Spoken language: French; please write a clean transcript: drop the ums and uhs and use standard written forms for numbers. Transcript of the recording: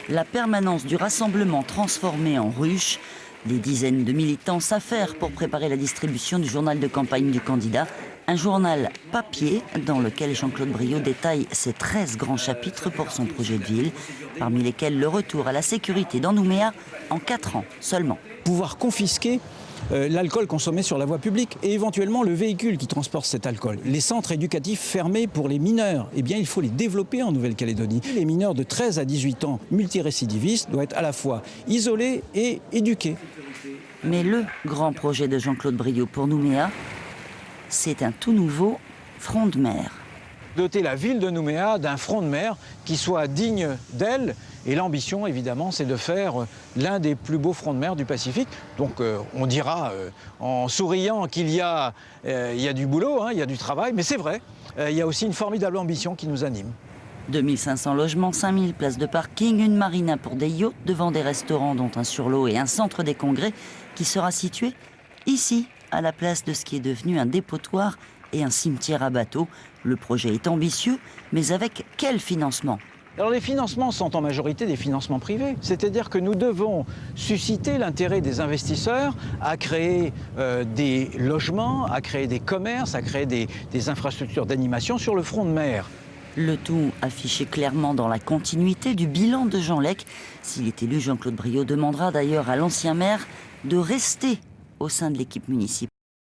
La permanence du rassemblement transformée en ruche. Des dizaines de militants s'affairent pour préparer la distribution du journal de campagne du candidat. Un journal papier dans lequel Jean-Claude Briot détaille ses 13 grands chapitres pour son projet de ville, parmi lesquels le retour à la sécurité dans Nouméa en 4 ans seulement. Pouvoir confisquer l'alcool consommé sur la voie publique et éventuellement le véhicule qui transporte cet alcool. Les centres éducatifs fermés pour les mineurs, eh bien, il faut les développer en Nouvelle-Calédonie. Les mineurs de 13 à 18 ans multirécidivistes doivent être à la fois isolés et éduqués. Mais le grand projet de Jean-Claude Briot pour Nouméa, c'est un tout nouveau front de mer. Doter la ville de Nouméa d'un front de mer qui soit digne d'elle. Et l'ambition, évidemment, c'est de faire l'un des plus beaux fronts de mer du Pacifique. Donc on dira en souriant qu'il y a du boulot, il y a du travail, mais c'est vrai, il y a aussi une formidable ambition qui nous anime. 2500 logements, 5000 places de parking, une marina pour des yachts, devant des restaurants dont un sur l'eau et un centre des congrès qui sera situé ici, à la place de ce qui est devenu un dépotoir et un cimetière à bateaux. Le projet est ambitieux, mais avec quel financement ? Alors les financements sont en majorité des financements privés, c'est-à-dire que nous devons susciter l'intérêt des investisseurs à créer des logements, à créer des commerces, à créer des infrastructures d'animation sur le front de mer. Le tout affiché clairement dans la continuité du bilan de Jean Lec. S'il est élu, Jean-Claude Briot demandera d'ailleurs à l'ancien maire de rester au sein de l'équipe municipale.